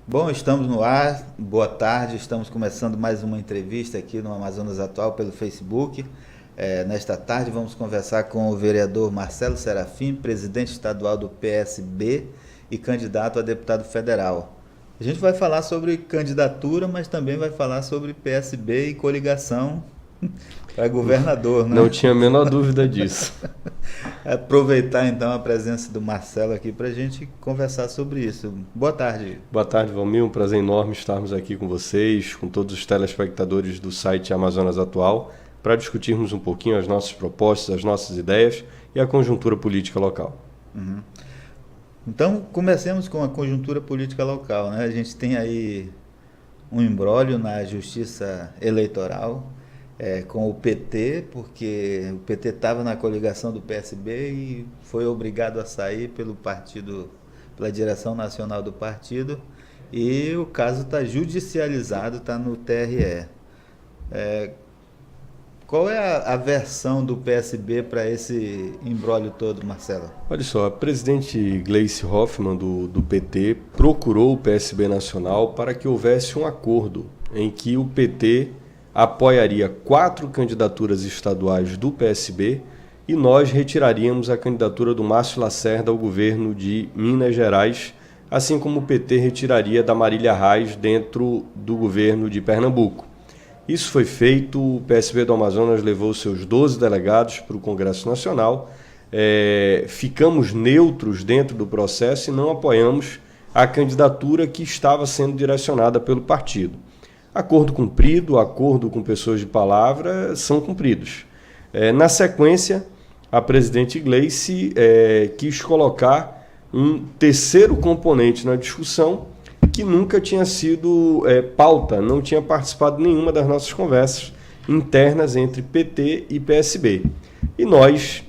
Bom, estamos no ar, boa tarde, estamos começando mais uma entrevista aqui no Amazonas Atual pelo Facebook. Nesta tarde vamos conversar com o vereador Marcelo Serafim, presidente estadual do PSB e candidato a deputado federal. A gente vai falar sobre candidatura, mas também vai falar sobre PSB e coligação para governador, né? Não tinha a menor dúvida disso. Aproveitar então a presença do Marcelo aqui para a gente conversar sobre isso. Boa tarde. Boa tarde, Valmir. Um prazer enorme estarmos aqui com vocês, com todos os telespectadores do site Amazonas Atual, para discutirmos um pouquinho as nossas propostas, as nossas ideias e a conjuntura política local. Uhum. Então, comecemos com a conjuntura política local, né? A gente tem aí um imbróglio na justiça eleitoral com o PT, porque o PT estava na coligação do PSB e foi obrigado a sair pelo partido, pela direção nacional do partido, e o caso está judicializado, está no TRE. Qual é a versão do PSB para esse imbróglio todo, Marcelo? Olha só, a presidente Gleice Hoffmann, do PT, procurou o PSB Nacional para que houvesse um acordo em que o PT apoiaria 4 candidaturas estaduais do PSB e nós retiraríamos a candidatura do Márcio Lacerda ao governo de Minas Gerais, assim como o PT retiraria da Marília Reis dentro do governo de Pernambuco. Isso foi feito, o PSB do Amazonas levou seus 12 delegados para o Congresso Nacional, ficamos neutros dentro do processo e não apoiamos a candidatura que estava sendo direcionada pelo partido. Acordo cumprido, acordo com pessoas de palavra são cumpridos. Na sequência, a presidente Gleice quis colocar um terceiro componente na discussão que nunca tinha sido pauta, não tinha participado de nenhuma das nossas conversas internas entre PT e PSB. E nós,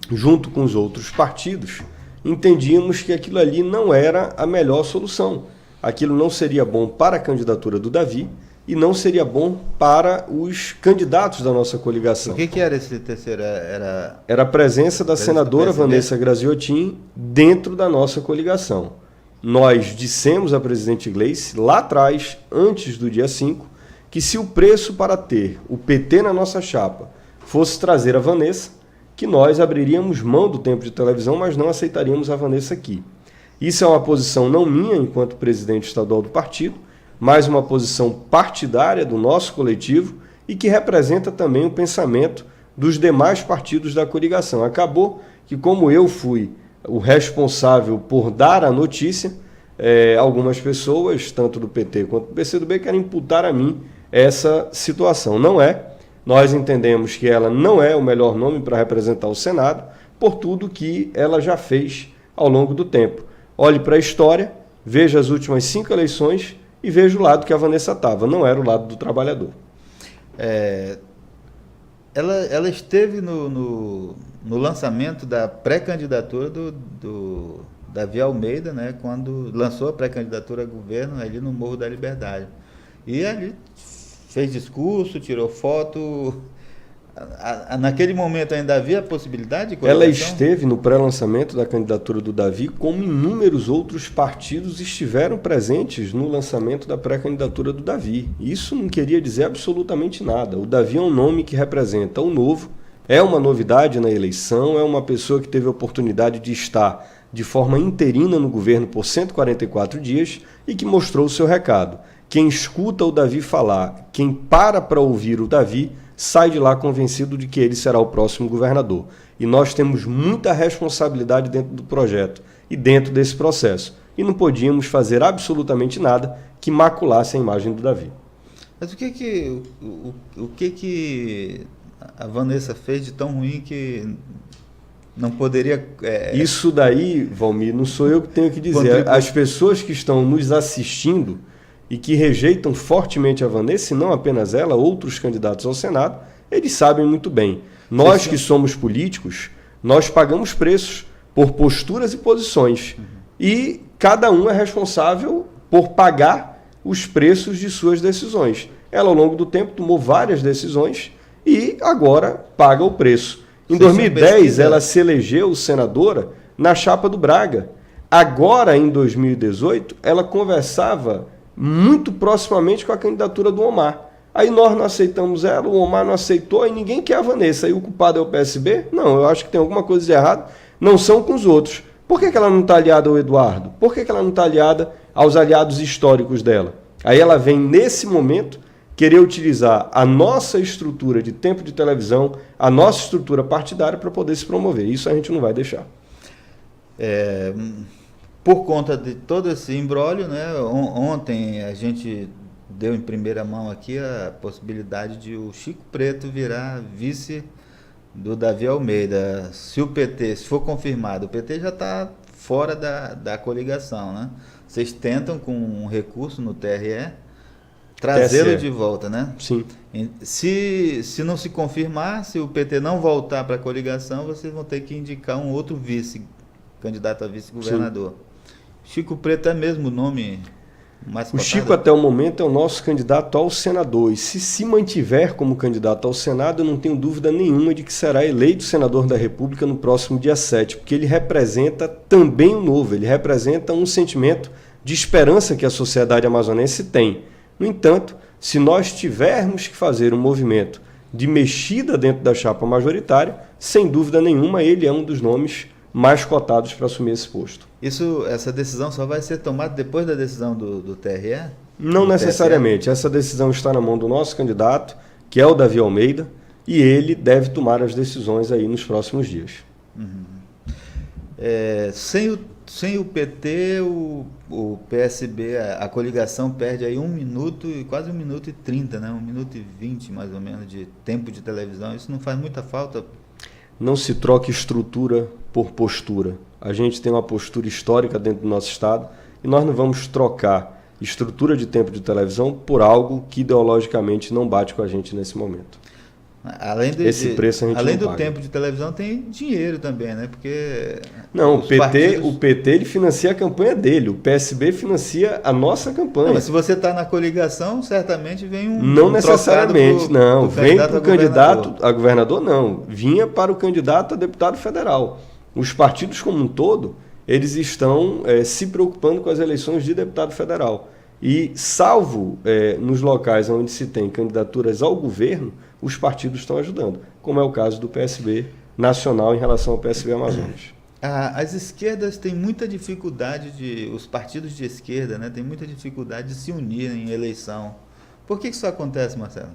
junto com os outros partidos, entendíamos que aquilo ali não era a melhor solução. Aquilo não seria bom para a candidatura do Davi e não seria bom para os candidatos da nossa coligação. O que era esse terceiro? Era a presença da senadora Vanessa Graziotin dentro da nossa coligação. Nós dissemos à presidente Gleice, lá atrás, antes do dia 5, que se o preço para ter o PT na nossa chapa fosse trazer a Vanessa, que nós abriríamos mão do tempo de televisão, mas não aceitaríamos a Vanessa aqui. Isso é uma posição não minha enquanto presidente estadual do partido, mas uma posição partidária do nosso coletivo e que representa também o pensamento dos demais partidos da coligação. Acabou que, como eu fui o responsável por dar a notícia, algumas pessoas, tanto do PT quanto do PCdoB, querem imputar a mim essa situação. Não é. Nós entendemos que ela não é o melhor nome para representar o Senado, por tudo que ela já fez ao longo do tempo. Olhe para a história, veja as últimas 5 eleições e veja o lado que a Vanessa estava, não era o lado do trabalhador. Ela esteve no lançamento da pré-candidatura do Davi Almeida, né, quando lançou a pré-candidatura a governo ali no Morro da Liberdade. E ali fez discurso, tirou foto. Naquele momento ainda havia a possibilidade de coligação? Ela esteve no pré-lançamento da candidatura do Davi, como inúmeros outros partidos estiveram presentes no lançamento da pré-candidatura do Davi. Isso não queria dizer absolutamente nada. O Davi é um nome que representa o novo, é uma novidade na eleição, é uma pessoa que teve a oportunidade de estar de forma interina no governo por 144 dias e que mostrou o seu recado. Quem escuta o Davi falar, quem para ouvir o Davi, sai de lá convencido de que ele será o próximo governador. E nós temos muita responsabilidade dentro do projeto e dentro desse processo. E não podíamos fazer absolutamente nada que maculasse a imagem do Davi. Mas o que a Vanessa fez de tão ruim que não poderia... Isso daí, Valmir, não sou eu que tenho que dizer. As pessoas que estão nos assistindo e que rejeitam fortemente a Vanessa, e não apenas ela, outros candidatos ao Senado, eles sabem muito bem. Nós que somos políticos, nós pagamos preços por posturas e posições. E cada um é responsável por pagar os preços de suas decisões. Ela, ao longo do tempo, tomou várias decisões e agora paga o preço. Em 2010, ela se elegeu senadora na chapa do Braga. Agora, em 2018, ela conversava muito proximamente com a candidatura do Omar. Aí nós não aceitamos ela, o Omar não aceitou, e ninguém quer a Vanessa. Aí o culpado é o PSB? Não, eu acho que tem alguma coisa de errado. Não são com os outros. Por que ela não está aliada ao Eduardo? Por que ela não está aliada aos aliados históricos dela? Aí ela vem, nesse momento, querer utilizar a nossa estrutura de tempo de televisão, a nossa estrutura partidária para poder se promover. Isso a gente não vai deixar. Por conta de todo esse imbróglio, né, ontem a gente deu em primeira mão aqui a possibilidade de o Chico Preto virar vice do Davi Almeida. Se o PT, se for confirmado, o PT já está fora da coligação, né? Vocês tentam, com um recurso no TRE, trazê-lo de volta, né? Sim. Se não se confirmar, se o PT não voltar para a coligação, vocês vão ter que indicar um outro vice, candidato a vice-governador. Chico Preto é mesmo o nome mais cotado? O Chico, até o momento, é o nosso candidato ao senador. E se mantiver como candidato ao Senado, eu não tenho dúvida nenhuma de que será eleito senador da República no próximo dia 7, porque ele representa também o novo, ele representa um sentimento de esperança que a sociedade amazonense tem. No entanto, se nós tivermos que fazer um movimento de mexida dentro da chapa majoritária, sem dúvida nenhuma, ele é um dos nomes mais cotados para assumir esse posto. Essa decisão só vai ser tomada depois da decisão do TRE? Não necessariamente. Essa decisão está na mão do nosso candidato, que é o Davi Almeida, e ele deve tomar as decisões aí nos próximos dias. Sem o PT, o PSB, a coligação perde aí 1 minuto, quase 1 minuto e 30, né? 1 minuto e 20 mais ou menos de tempo de televisão. Isso não faz muita falta? Não se troca estrutura por postura. A gente tem uma postura histórica dentro do nosso Estado e nós não vamos trocar estrutura de tempo de televisão por algo que ideologicamente não bate com a gente nesse momento. Esse preço a gente além não do paga. tempo de televisão, tem dinheiro também, né? Porque não, o PT ele financia a campanha dele, o PSB financia a nossa campanha. Não, mas se você está na coligação, certamente vem não necessariamente, não. Vem para o candidato a governador, não. Vinha para o candidato a deputado federal. Os partidos como um todo, eles estão se preocupando com as eleições de deputado federal. E, salvo nos locais onde se tem candidaturas ao governo, os partidos estão ajudando, como é o caso do PSB nacional em relação ao PSB Amazonas. As esquerdas têm muita dificuldade, os partidos de esquerda, né, têm muita dificuldade de se unir em eleição. Por que isso acontece, Marcelo?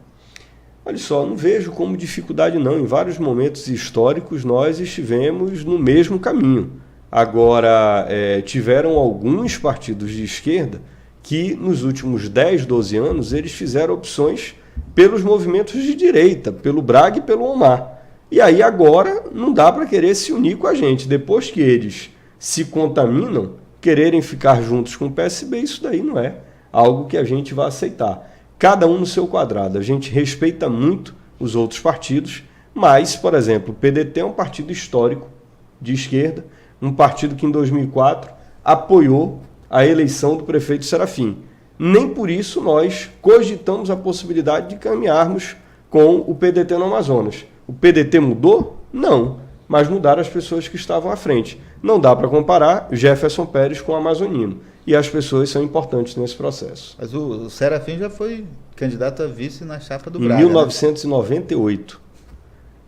Olha só, não vejo como dificuldade não. Em vários momentos históricos nós estivemos no mesmo caminho. Agora, tiveram alguns partidos de esquerda que nos últimos 10, 12 anos eles fizeram opções pelos movimentos de direita, pelo Braga e pelo Omar. E aí agora não dá para querer se unir com a gente. Depois que eles se contaminam, quererem ficar juntos com o PSB, isso daí não é algo que a gente vai aceitar. Cada um no seu quadrado. A gente respeita muito os outros partidos, mas, por exemplo, o PDT é um partido histórico de esquerda, um partido que em 2004 apoiou a eleição do prefeito Serafim. Nem por isso nós cogitamos a possibilidade de caminharmos com o PDT no Amazonas. O PDT mudou? Não, mas mudaram as pessoas que estavam à frente. Não dá para comparar Jefferson Pérez com o amazonino. E as pessoas são importantes nesse processo. Mas o Serafim já foi candidato a vice na chapa do Braga. Em 1998.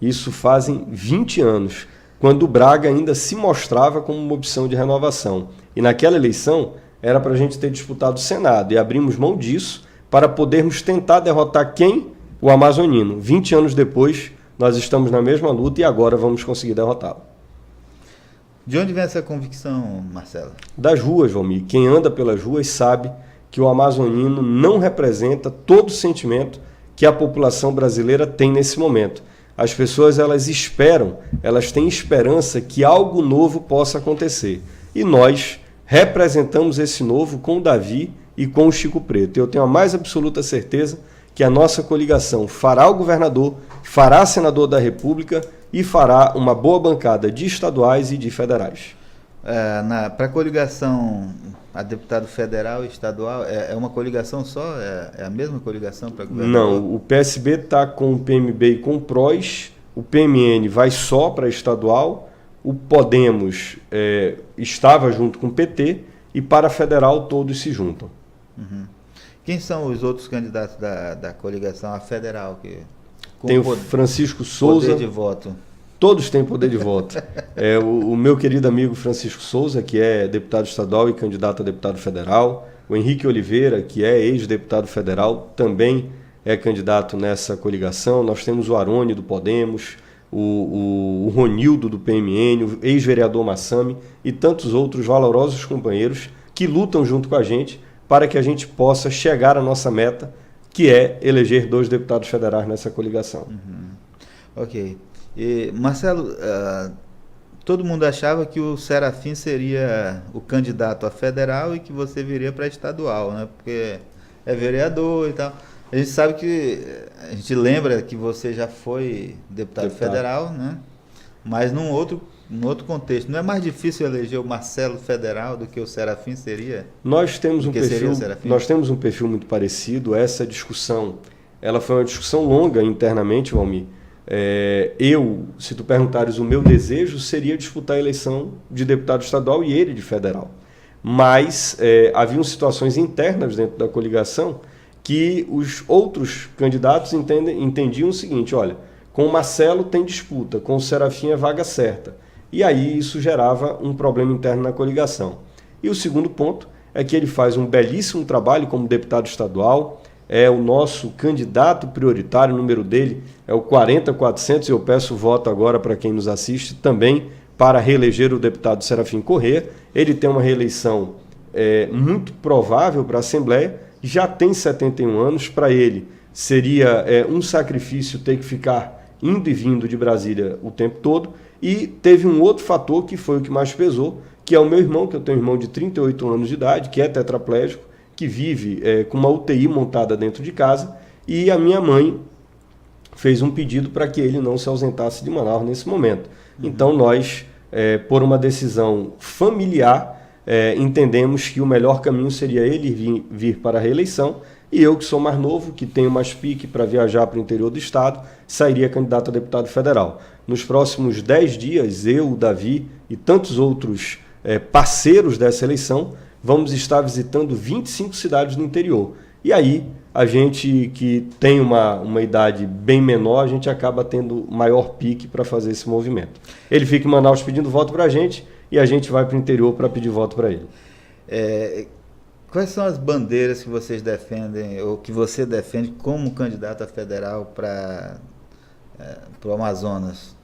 Né? Isso fazem 20 anos, quando o Braga ainda se mostrava como uma opção de renovação. E naquela eleição era para a gente ter disputado o Senado, e abrimos mão disso para podermos tentar derrotar quem? O amazonino. 20 anos depois, nós estamos na mesma luta e agora vamos conseguir derrotá-lo. De onde vem essa convicção, Marcelo? Das ruas, Valmir. Quem anda pelas ruas sabe que o amazonino não representa todo o sentimento que a população brasileira tem nesse momento. As pessoas, elas esperam, elas têm esperança que algo novo possa acontecer. E nós representamos esse novo com o Davi e com o Chico Preto. Eu tenho a mais absoluta certeza que a nossa coligação fará o governador, fará senador da República e fará uma boa bancada de estaduais e de federais. Para a coligação, a deputado federal e estadual, é uma coligação só? É a mesma coligação para governador? Não, o PSB está com o PMB e com o PROS, o PMN vai só para estadual, o Podemos estava junto com o PT e para federal todos se juntam. Uhum. Quem são os outros candidatos da coligação à federal? Tem o Francisco Souza. Poder de voto. Todos têm poder de voto. O meu querido amigo Francisco Souza, que é deputado estadual e candidato a deputado federal. O Henrique Oliveira, que é ex-deputado federal, também é candidato nessa coligação. Nós temos o Arone do Podemos, o Ronildo do PMN, o ex-vereador Massami e tantos outros valorosos companheiros que lutam junto com a gente para que a gente possa chegar à nossa meta, que é eleger 2 deputados federais nessa coligação. Uhum. Ok. E, Marcelo, todo mundo achava que o Serafim seria o candidato a federal e que você viria para estadual, né? Porque é vereador e tal. A gente sabe que, a gente lembra que você já foi deputado federal, né? Mas num outro contexto. Não é mais difícil eleger o Marcelo federal do que o Serafim seria? Nós temos um perfil muito parecido. Essa discussão, ela foi uma discussão longa internamente, Valmir. Se tu perguntares, o meu desejo seria disputar a eleição de deputado estadual e ele de federal. Mas haviam situações internas dentro da coligação que os outros candidatos entendiam o seguinte: olha, com o Marcelo tem disputa, com o Serafim é vaga certa. E aí isso gerava um problema interno na coligação. E o segundo ponto é que ele faz um belíssimo trabalho como deputado estadual, é o nosso candidato prioritário, o número dele é o 40400, e eu peço voto agora para quem nos assiste também para reeleger o deputado Serafim Corrêa. Ele tem uma reeleição muito provável para a Assembleia, já tem 71 anos, para ele seria um sacrifício ter que ficar indo e vindo de Brasília o tempo todo, e teve um outro fator que foi o que mais pesou, que é o meu irmão, que eu tenho um irmão de 38 anos de idade, que é tetraplégico, que vive com uma UTI montada dentro de casa, e a minha mãe fez um pedido para que ele não se ausentasse de Manaus nesse momento. Então nós, por uma decisão familiar, entendemos que o melhor caminho seria ele vir para a reeleição, e eu, que sou mais novo, que tenho mais pique para viajar para o interior do estado, sairia candidato a deputado federal. Nos próximos 10 dias, eu, o Davi e tantos outros parceiros dessa eleição, vamos estar visitando 25 cidades do interior. E aí, a gente que tem uma idade bem menor, a gente acaba tendo maior pique para fazer esse movimento. Ele fica em Manaus pedindo voto para a gente e a gente vai para o interior para pedir voto para ele. Quais são as bandeiras que vocês defendem, ou que você defende como candidato a federal para o Amazonas?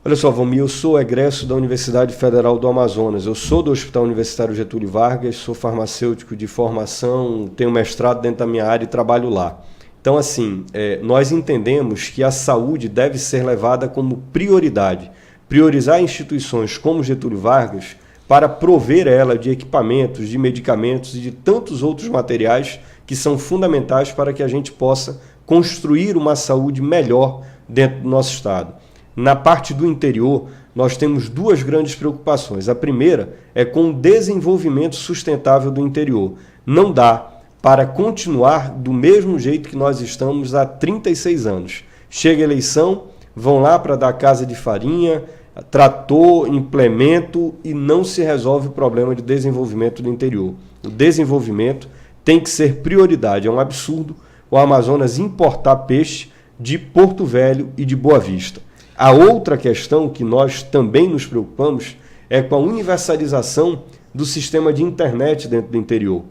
Olha só, Valmir, eu sou egresso da Universidade Federal do Amazonas, eu sou do Hospital Universitário Getúlio Vargas, sou farmacêutico de formação, tenho mestrado dentro da minha área e trabalho lá. Então, assim, nós entendemos que a saúde deve ser levada como prioridade. Priorizar instituições como Getúlio Vargas para prover ela de equipamentos, de medicamentos e de tantos outros materiais que são fundamentais para que a gente possa construir uma saúde melhor dentro do nosso estado. Na parte do interior, nós temos 2 grandes preocupações. A primeira é com o desenvolvimento sustentável do interior. Não dá para continuar do mesmo jeito que nós estamos há 36 anos. Chega a eleição, vão lá para dar casa de farinha, trator, implemento, e não se resolve o problema de desenvolvimento do interior. O desenvolvimento tem que ser prioridade. É um absurdo o Amazonas importar peixe de Porto Velho e de Boa Vista. A outra questão que nós também nos preocupamos é com a universalização do sistema de internet dentro do interior.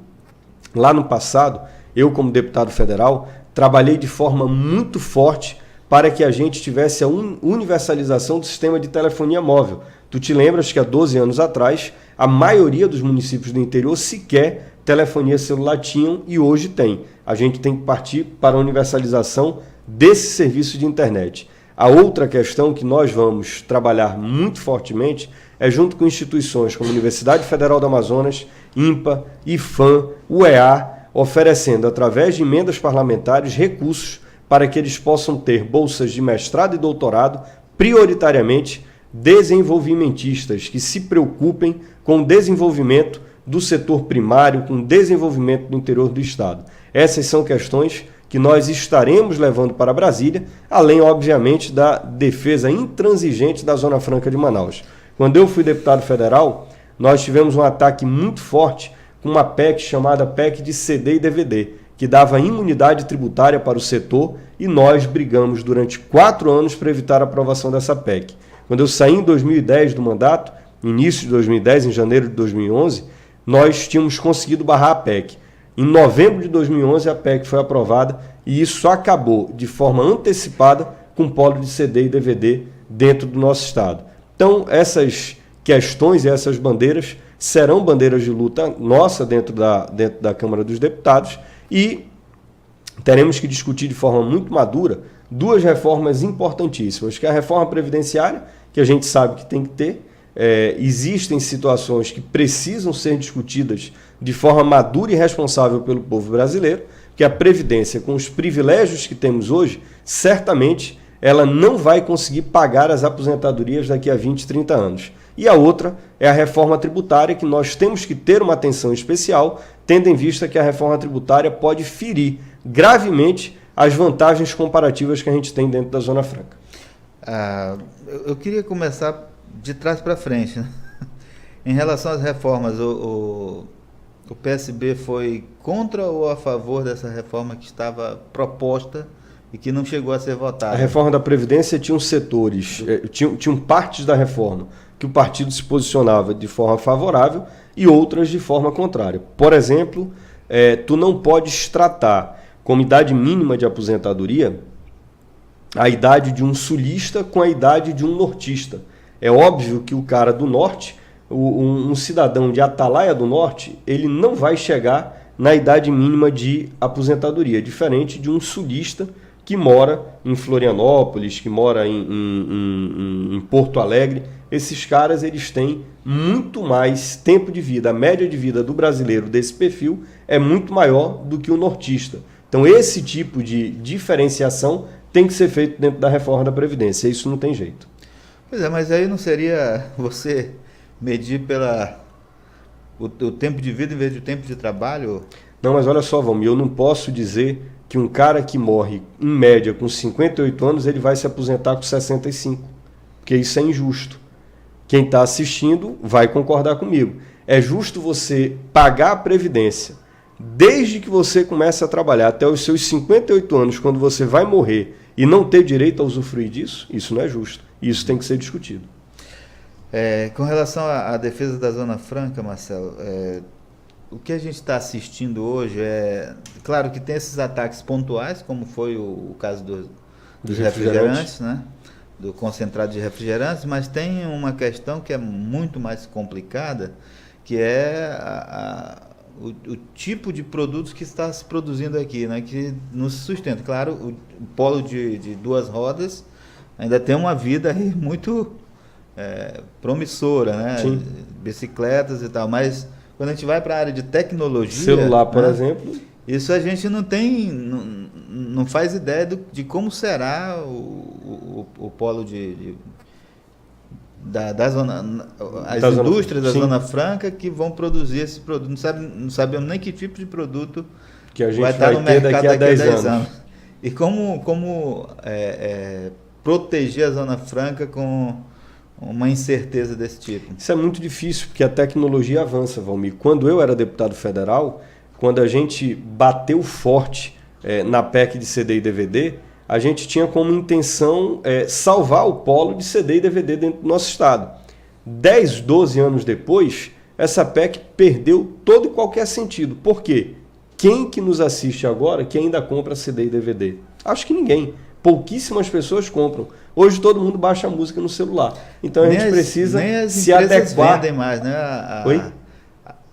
Lá no passado, eu como deputado federal, trabalhei de forma muito forte para que a gente tivesse a universalização do sistema de telefonia móvel. Tu te lembras que há 12 anos atrás, a maioria dos municípios do interior sequer telefonia celular tinham, e hoje tem. A gente tem que partir para a universalização desse serviço de internet. A outra questão que nós vamos trabalhar muito fortemente é junto com instituições como a Universidade Federal do Amazonas, INPA, IFAM, UEA, oferecendo através de emendas parlamentares recursos para que eles possam ter bolsas de mestrado e doutorado, prioritariamente desenvolvimentistas, que se preocupem com o desenvolvimento do setor primário, com o desenvolvimento do interior do estado. Essas são questões que nós estaremos levando para Brasília, além, obviamente, da defesa intransigente da Zona Franca de Manaus. Quando eu fui deputado federal, nós tivemos um ataque muito forte com uma PEC chamada PEC de CD e DVD, que dava imunidade tributária para o setor, e nós brigamos durante 4 anos para evitar a aprovação dessa PEC. Quando eu saí em 2010 do mandato, início de 2010, em janeiro de 2011, nós tínhamos conseguido barrar a PEC. Em novembro de 2011, a PEC foi aprovada e isso acabou de forma antecipada com o polo de CD e DVD dentro do nosso estado. Então, essas questões e essas bandeiras serão bandeiras de luta nossa dentro da Câmara dos Deputados e teremos que discutir de forma muito madura 2 reformas importantíssimas, que é a reforma previdenciária, que a gente sabe que tem que ter. Existem situações que precisam ser discutidas de forma madura e responsável pelo povo brasileiro, que a Previdência, com os privilégios que temos hoje, certamente ela não vai conseguir pagar as aposentadorias daqui a 20, 30 anos. E a outra é a reforma tributária, que nós temos que ter uma atenção especial, tendo em vista que a reforma tributária pode ferir gravemente as vantagens comparativas que a gente tem dentro da Zona Franca. Eu queria começar de trás para frente, né? Em relação às reformas, o PSB foi contra ou a favor dessa reforma que estava proposta e que não chegou a ser votada? A reforma da Previdência tinha setores, tinham partes da reforma que o partido se posicionava de forma favorável e outras de forma contrária. Por exemplo, tu não podes tratar como idade mínima de aposentadoria a idade de um sulista com a idade de um nortista. É óbvio que o cara do norte, um cidadão de Atalaia do Norte, ele não vai chegar na idade mínima de aposentadoria, diferente de um sulista que mora em Florianópolis, que mora em Porto Alegre. Esses caras, eles têm muito mais tempo de vida. A média de vida do brasileiro desse perfil é muito maior do que o nortista. Então, esse tipo de diferenciação tem que ser feito dentro da reforma da Previdência. Isso não tem jeito. Pois é, mas aí não seria você medir o tempo de vida em vez do tempo de trabalho? Não, mas olha só, Valmir, eu não posso dizer que um cara que morre, em média, com 58 anos, ele vai se aposentar com 65, porque isso é injusto. Quem está assistindo vai concordar comigo. É justo você pagar a Previdência desde que você comece a trabalhar até os seus 58 anos, quando você vai morrer, e não ter direito a usufruir disso? Isso não é justo. Isso tem que ser discutido. Com relação à defesa da Zona Franca, Marcelo, o que a gente está assistindo hoje claro que tem esses ataques pontuais, como foi o caso dos refrigerantes, né? Do concentrado de refrigerantes, mas tem uma questão que é muito mais complicada, que é o tipo de produtos que está se produzindo aqui, né? Que nos sustenta. Claro, o polo de 2 rodas ainda tem uma vida aí muito promissora, né? Sim. Bicicletas e tal, mas quando a gente vai para a área de tecnologia... Celular, por exemplo... Isso a gente não faz ideia de como será o polo da zona... As indústrias da Zona Franca que vão produzir esse produto. Não sabemos nem que tipo de produto que a gente vai estar no mercado daqui a 10 anos. E como proteger a Zona Franca com uma incerteza desse tipo? Isso é muito difícil, porque a tecnologia avança, Valmir. Quando eu era deputado federal, quando a gente bateu forte na PEC de CD e DVD, a gente tinha como intenção salvar o polo de CD e DVD dentro do nosso estado. 10, 12 anos depois, essa PEC perdeu todo e qualquer sentido. Por quê? Quem que nos assiste agora que ainda compra CD e DVD? Acho que ninguém. Pouquíssimas pessoas compram. Hoje todo mundo baixa a música no celular. Então a gente precisa se adequar. Nem as empresas vendem mais, né? Oi?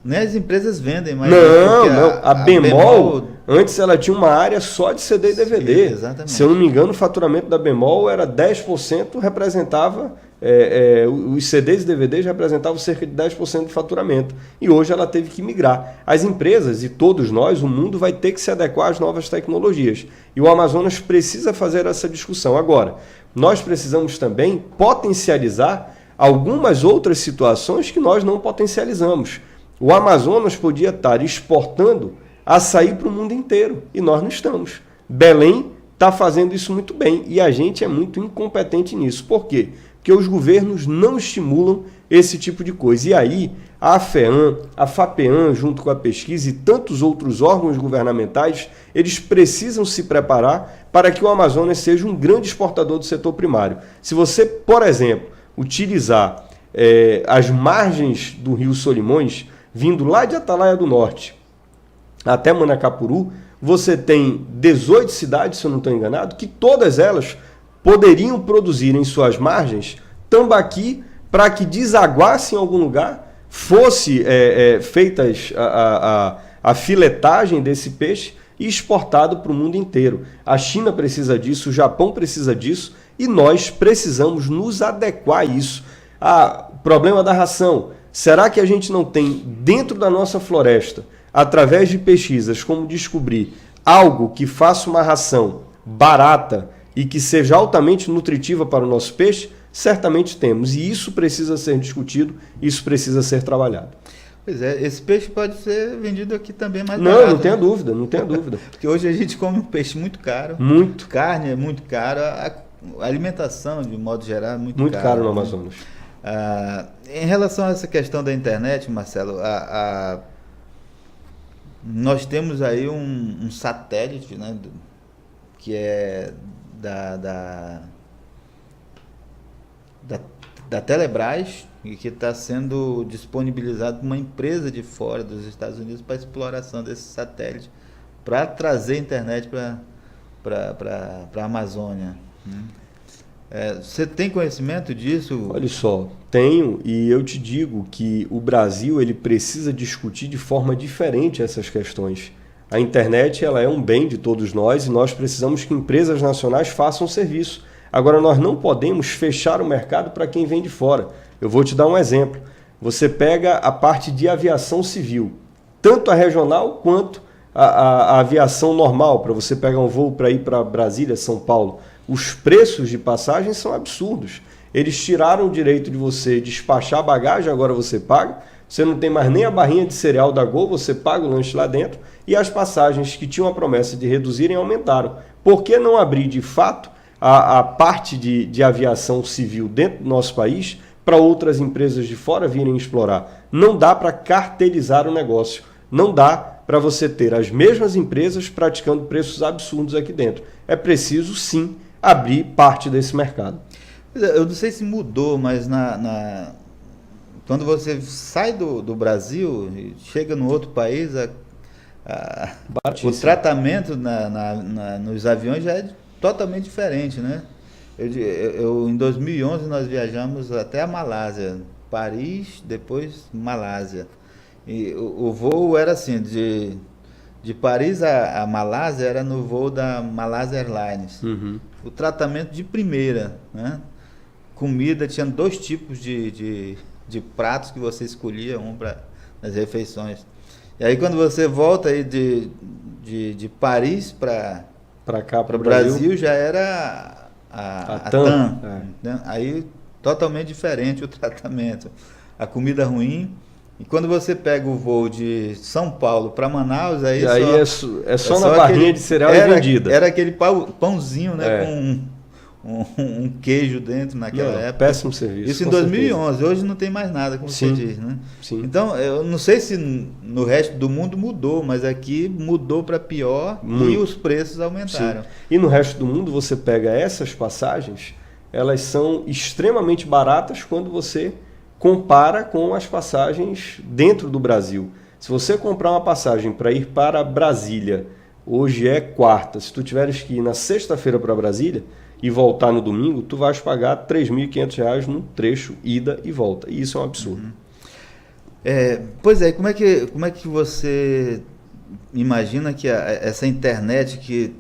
Nem as empresas vendem mais. Não. A Bemol, antes ela tinha uma área só de CD e DVD. Sim, exatamente. Se eu não me engano, o faturamento da Bemol era 10%, representava... os CDs e DVDs representavam cerca de 10% do faturamento. E hoje ela teve que migrar. As empresas e todos nós, o mundo vai ter que se adequar às novas tecnologias. E o Amazonas precisa fazer essa discussão. Agora, nós precisamos também potencializar algumas outras situações que nós não potencializamos. O Amazonas podia estar exportando açaí para o mundo inteiro e nós não estamos. Belém está fazendo isso muito bem e a gente é muito incompetente nisso. Por quê? Porque os governos não estimulam esse tipo de coisa. E aí, a AFEAM, a FAPEAM, junto com a pesquisa e tantos outros órgãos governamentais, eles precisam se preparar para que o Amazonas seja um grande exportador do setor primário. Se você, por exemplo, utilizar as margens do Rio Solimões, vindo lá de Atalaia do Norte até Manacapuru, você tem 18 cidades, se eu não estou enganado, que todas elas poderiam produzir em suas margens tambaqui para que desaguasse em algum lugar, fosse feitas a filetagem desse peixe e exportado para o mundo inteiro. A China precisa disso, o Japão precisa disso e nós precisamos nos adequar a isso. Problema da ração. Será que a gente não tem dentro da nossa floresta, através de pesquisas, como descobrir algo que faça uma ração barata e que seja altamente nutritiva para o nosso peixe? Certamente temos. E isso precisa ser discutido, isso precisa ser trabalhado. Pois é, esse peixe pode ser vendido aqui também mais barato. Não tenha dúvida, não tenha dúvida. Porque hoje a gente come um peixe muito caro. Muito. Carne é muito cara, a alimentação, de modo geral, é muito cara. Muito caro no Amazonas. Em relação a essa questão da internet, Marcelo, nós temos aí um satélite, né, que é da Telebrás e que está sendo disponibilizado por uma empresa de fora dos Estados Unidos para exploração desse satélite, para trazer internet para a Amazônia. Você tem conhecimento disso? Olha só, tenho, e eu te digo que o Brasil ele precisa discutir de forma diferente essas questões. A internet ela é um bem de todos nós e nós precisamos que empresas nacionais façam serviço. Agora, nós não podemos fechar o mercado para quem vem de fora. Eu vou te dar um exemplo. Você pega a parte de aviação civil, tanto a regional quanto a aviação normal, para você pegar um voo para ir para Brasília, São Paulo. Os preços de passagem são absurdos. Eles tiraram o direito de você despachar bagagem, agora você paga. Você não tem mais nem a barrinha de cereal da Gol, você paga o lanche lá dentro. E as passagens que tinham a promessa de reduzirem aumentaram. Por que não abrir de fato a parte de aviação civil dentro do nosso país para outras empresas de fora virem explorar? Não dá para cartelizar o negócio. Não dá para você ter as mesmas empresas praticando preços absurdos aqui dentro. É preciso, sim, abrir parte desse mercado. Eu não sei se mudou, mas quando você sai do Brasil e chega no outro país, o tratamento nos aviões já é totalmente diferente, né? Em 2011 nós viajamos até a Malásia, Paris, depois Malásia. E o voo era assim, de Paris a Malásia era no voo da Malásia Airlines. Uhum. O tratamento de primeira, né? Comida, tinha 2 tipos de pratos que você escolhia, nas refeições. E aí quando você volta aí de Paris para cá, para o Brasil, já era a TAM. Né? Aí totalmente diferente o tratamento. A comida ruim. E quando você pega o voo de São Paulo para Manaus, aí só na barrinha de cereal vendida. Era aquele pãozinho, né, com um queijo dentro naquela época. Péssimo serviço. Isso em 2011. Certeza. Hoje não tem mais nada, como você diz, né? Sim. Então, eu não sei se no resto do mundo mudou, mas aqui mudou para pior e os preços aumentaram. Sim. E no resto do mundo você pega essas passagens, elas são extremamente baratas quando você compara com as passagens dentro do Brasil. Se você comprar uma passagem para ir para Brasília, hoje é quarta, se tu tiveres que ir na sexta-feira para Brasília e voltar no domingo, tu vais pagar R$ 3.500 no trecho ida e volta. E isso é um absurdo. Pois é, como é que você imagina que essa internet que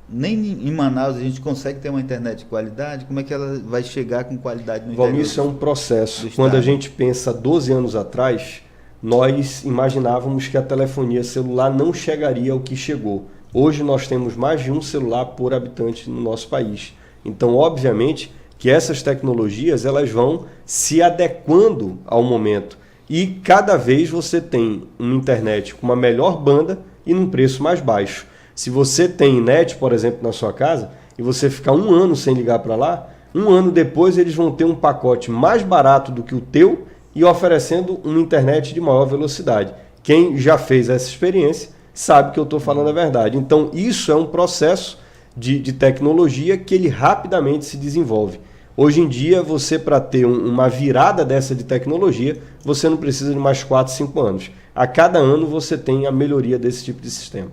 nem em Manaus a gente consegue ter uma internet de qualidade, como é que ela vai chegar com qualidade no interior? Isso é um processo. Quando a gente pensa 12 anos atrás, nós imaginávamos que a telefonia celular não chegaria ao que chegou. Hoje nós temos mais de um celular por habitante no nosso país. Então, obviamente, que essas tecnologias elas vão se adequando ao momento. E cada vez você tem uma internet com uma melhor banda e num preço mais baixo. Se você tem net, por exemplo, na sua casa, e você ficar 1 ano sem ligar para lá, 1 ano depois eles vão ter um pacote mais barato do que o teu e oferecendo uma internet de maior velocidade. Quem já fez essa experiência sabe que eu estou falando a verdade. Então, isso é um processo de tecnologia que ele rapidamente se desenvolve. Hoje em dia, você para ter uma virada dessa de tecnologia, você não precisa de mais 4, 5 anos. A cada ano você tem a melhoria desse tipo de sistema.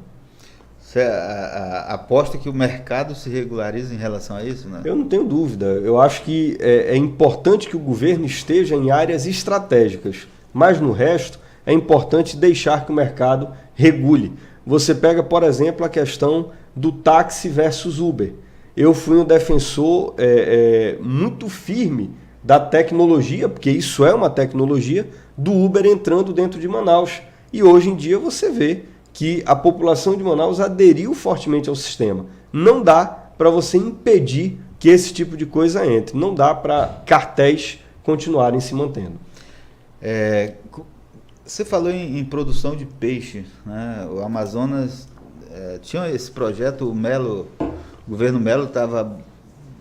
Você aposta que o mercado se regulariza em relação a isso, né? Eu não tenho dúvida. Eu acho que é importante que o governo esteja em áreas estratégicas, mas no resto é importante deixar que o mercado regule. Você pega, por exemplo, a questão do táxi versus Uber. Eu fui um defensor muito firme da tecnologia, porque isso é uma tecnologia, do Uber entrando dentro de Manaus. E hoje em dia você vê que a população de Manaus aderiu fortemente ao sistema. Não dá para você impedir que esse tipo de coisa entre. Não dá para cartéis continuarem se mantendo. Você falou em produção de peixe, né? O Amazonas tinha esse projeto, o governo Melo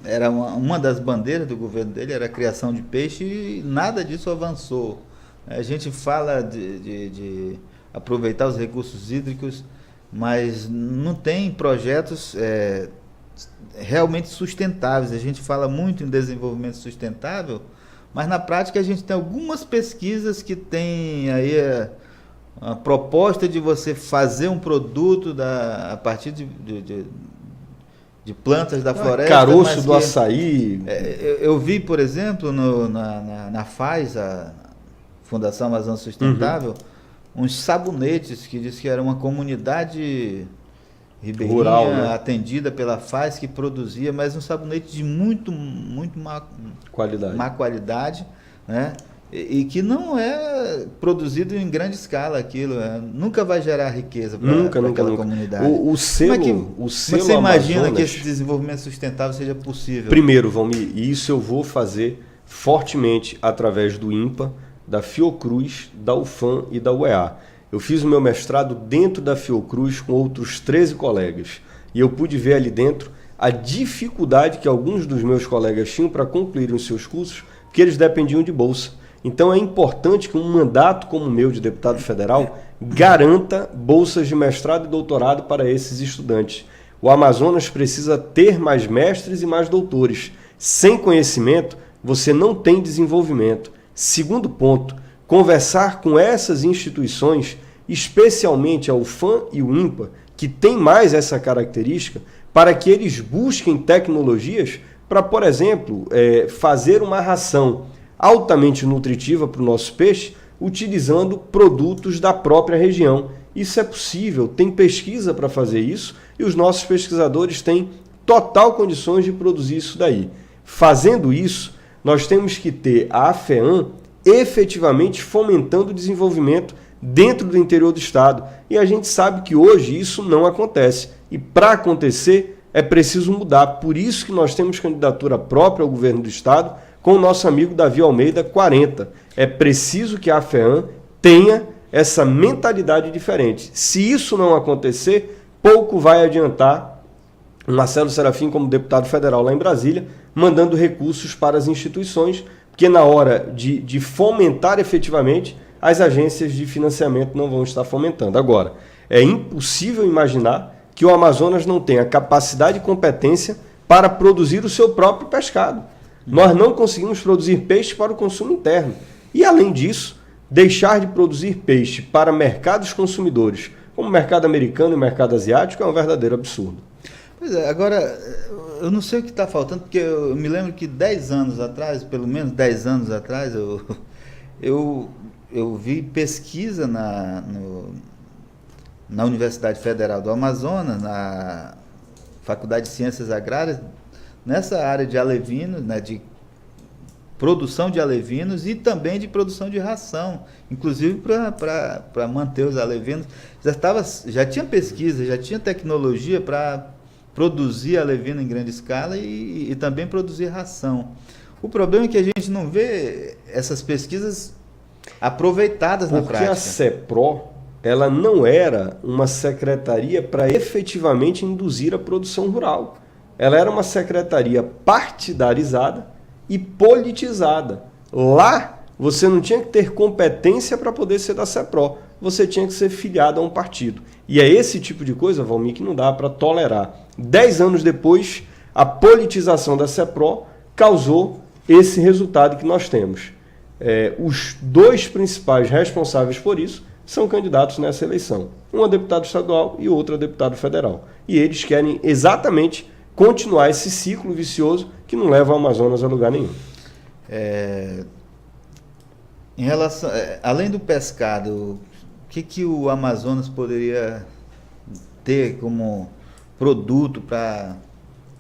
era uma das bandeiras do governo dele, era a criação de peixe, e nada disso avançou. A gente fala de aproveitar os recursos hídricos, mas não tem projetos realmente sustentáveis. A gente fala muito em desenvolvimento sustentável, mas na prática a gente tem algumas pesquisas que têm aí a proposta de você fazer um produto a partir de plantas da floresta. Caroço do açaí. Eu vi, por exemplo, na FAS, a Fundação Amazônia Sustentável, uns sabonetes que diz que era uma comunidade ribeirinha rural, né? Atendida pela FAS que produzia, mas um sabonete de muito má qualidade, né? E que não é produzido em grande escala aquilo, nunca vai gerar riqueza para aquela comunidade. O selo você imagina Amazonas, que esse desenvolvimento sustentável seja possível? Primeiro, Valmir, e isso eu vou fazer fortemente através do INPA, da Fiocruz, da UFAM e da UEA. Eu fiz o meu mestrado dentro da Fiocruz com outros 13 colegas e eu pude ver ali dentro a dificuldade que alguns dos meus colegas tinham para concluir os seus cursos, porque eles dependiam de bolsa. Então é importante que um mandato como o meu de deputado federal garanta bolsas de mestrado e doutorado para esses estudantes. O Amazonas precisa ter mais mestres e mais doutores. Sem conhecimento, você não tem desenvolvimento. Segundo ponto, conversar com essas instituições, especialmente a UFAM e o INPA, que tem mais essa característica, para que eles busquem tecnologias para, por exemplo, fazer uma ração altamente nutritiva para o nosso peixe, utilizando produtos da própria região. Isso é possível, tem pesquisa para fazer isso e os nossos pesquisadores têm total condições de produzir isso daí. Fazendo isso, nós temos que ter a AFEAM efetivamente fomentando o desenvolvimento dentro do interior do estado. E a gente sabe que hoje isso não acontece. E para acontecer é preciso mudar. Por isso que nós temos candidatura própria ao governo do estado com o nosso amigo Davi Almeida 40. É preciso que a AFEAM tenha essa mentalidade diferente. Se isso não acontecer, pouco vai adiantar o Marcelo Serafim como deputado federal lá em Brasília, mandando recursos para as instituições, porque na hora de fomentar efetivamente, as agências de financiamento não vão estar fomentando. Agora, é impossível imaginar que o Amazonas não tenha capacidade e competência para produzir o seu próprio pescado. Nós não conseguimos produzir peixe para o consumo interno. E, além disso, deixar de produzir peixe para mercados consumidores, como o mercado americano e o mercado asiático, é um verdadeiro absurdo. Pois é, agora, eu não sei o que está faltando, porque eu me lembro que 10 anos atrás, pelo menos 10 anos atrás, eu vi pesquisa na Universidade Federal do Amazonas, na Faculdade de Ciências Agrárias, nessa área de alevinos, né, de produção de alevinos e também de produção de ração, inclusive para manter os alevinos. Já tinha pesquisa, já tinha tecnologia para produzir alevino em grande escala e também produzir ração. O problema é que a gente não vê essas pesquisas aproveitadas na prática. Porque a CEPRO ela não era uma secretaria para efetivamente induzir a produção rural. Ela era uma secretaria partidarizada e politizada. Lá, você não tinha que ter competência para poder ser da CEPRO. Você tinha que ser filiado a um partido. E é esse tipo de coisa, Valmir, que não dá para tolerar. 10 anos depois, a politização da CEPRO causou esse resultado que nós temos. Os dois principais responsáveis por isso são candidatos nessa eleição. Um é deputado estadual e outro é deputado federal. E eles querem exatamente continuar esse ciclo vicioso que não leva o Amazonas a lugar nenhum. Em relação, além do pescado, o que o Amazonas poderia ter como produto para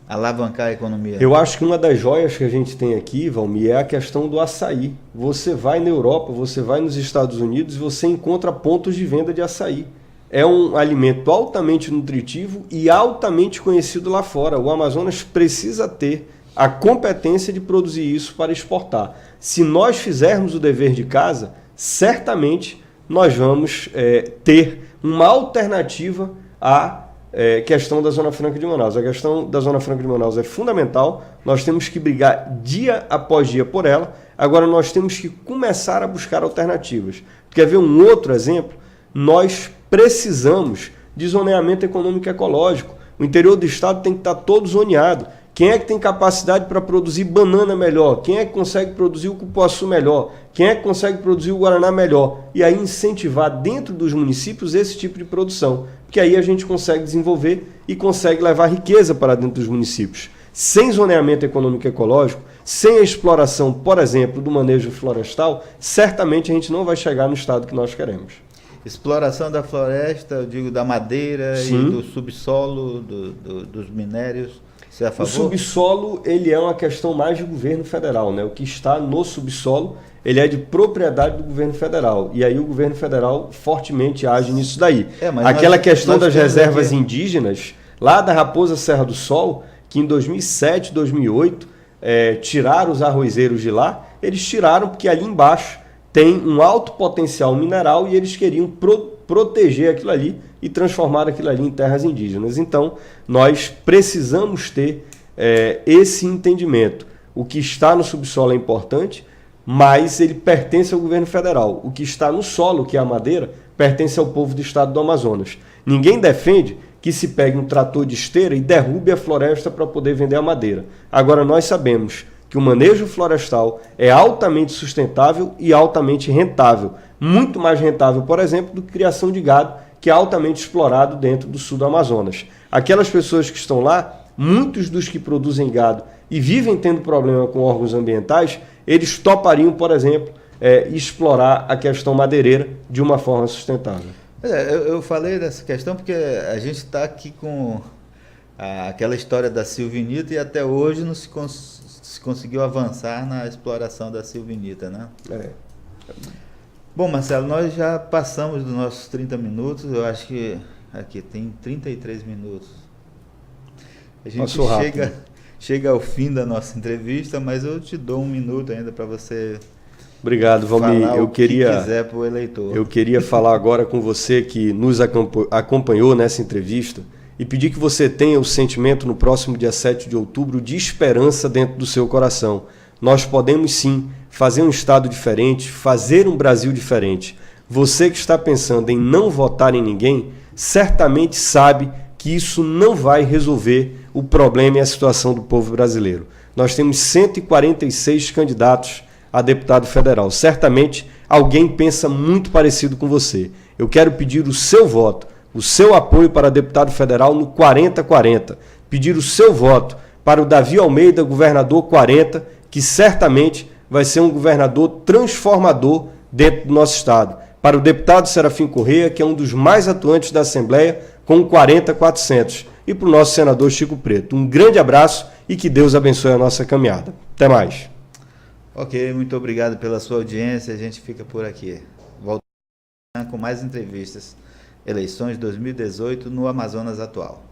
alavancar a economia? Eu acho que uma das joias que a gente tem aqui, Valmir, é a questão do açaí. Você vai na Europa, você vai nos Estados Unidos e você encontra pontos de venda de açaí. É um alimento altamente nutritivo e altamente conhecido lá fora. O Amazonas precisa ter a competência de produzir isso para exportar. Se nós fizermos o dever de casa, certamente nós vamos ter uma alternativa à questão da Zona Franca de Manaus. A questão da Zona Franca de Manaus é fundamental, nós temos que brigar dia após dia por ela, agora nós temos que começar a buscar alternativas. Quer ver um outro exemplo? Nós precisamos de zoneamento econômico e ecológico. O interior do estado tem que estar todo zoneado. Quem é que tem capacidade para produzir banana melhor? Quem é que consegue produzir o cupuaçu melhor? Quem é que consegue produzir o guaraná melhor? E aí incentivar dentro dos municípios esse tipo de produção, porque aí a gente consegue desenvolver e consegue levar riqueza para dentro dos municípios. Sem zoneamento econômico e ecológico, sem a exploração, por exemplo, do manejo florestal, certamente a gente não vai chegar no estado que nós queremos. Exploração da floresta, eu digo da madeira. Sim. E do subsolo, dos minérios. Você é a favor? O subsolo, ele é uma questão mais de governo federal, né? O que está no subsolo, ele é de propriedade do governo federal. E aí o governo federal fortemente age nisso daí. Aquela questão das reservas indígenas, lá da Raposa Serra do Sol, que em 2007, 2008, tiraram os arrozeiros de lá, eles tiraram porque ali embaixo tem um alto potencial mineral e eles queriam proteger aquilo ali e transformar aquilo ali em terras indígenas. Então, nós precisamos ter esse entendimento. O que está no subsolo é importante, mas ele pertence ao governo federal. O que está no solo, que é a madeira, pertence ao povo do estado do Amazonas. Ninguém defende que se pegue um trator de esteira e derrube a floresta para poder vender a madeira. Agora, nós sabemos que o manejo florestal é altamente sustentável e altamente rentável. Muito mais rentável, por exemplo, do que criação de gado, que é altamente explorado dentro do sul do Amazonas. Aquelas pessoas que estão lá, muitos dos que produzem gado e vivem tendo problema com órgãos ambientais, eles topariam, por exemplo, explorar a questão madeireira de uma forma sustentável. Eu falei dessa questão porque a gente está aqui com aquela história da silvinita e até hoje não se conseguiu avançar na exploração da silvinita, né? Bom, Marcelo, nós já passamos dos nossos 30 minutos, eu acho que aqui tem 33 minutos. A gente chega ao fim da nossa entrevista, mas eu te dou um minuto ainda para você. Obrigado, Valmir. Eu queria, que quiser para o eleitor. Eu queria falar agora com você que nos acompanhou nessa entrevista e pedir que você tenha o sentimento no próximo dia 7 de outubro de esperança dentro do seu coração. Nós podemos sim fazer um estado diferente, fazer um Brasil diferente. Você que está pensando em não votar em ninguém, certamente sabe que isso não vai resolver o problema e a situação do povo brasileiro. Nós temos 146 candidatos a deputado federal. Certamente alguém pensa muito parecido com você. Eu quero pedir o seu voto, o seu apoio para deputado federal no 4040. Pedir o seu voto para o Davi Almeida, governador 40, que certamente vai ser um governador transformador dentro do nosso estado. Para o deputado Serafim Corrêa, que é um dos mais atuantes da Assembleia, com o 40400. E para o nosso senador Chico Preto. Um grande abraço e que Deus abençoe a nossa caminhada. Até mais. Ok, muito obrigado pela sua audiência. A gente fica por aqui. Voltamos com mais entrevistas. Eleições 2018 no Amazonas atual.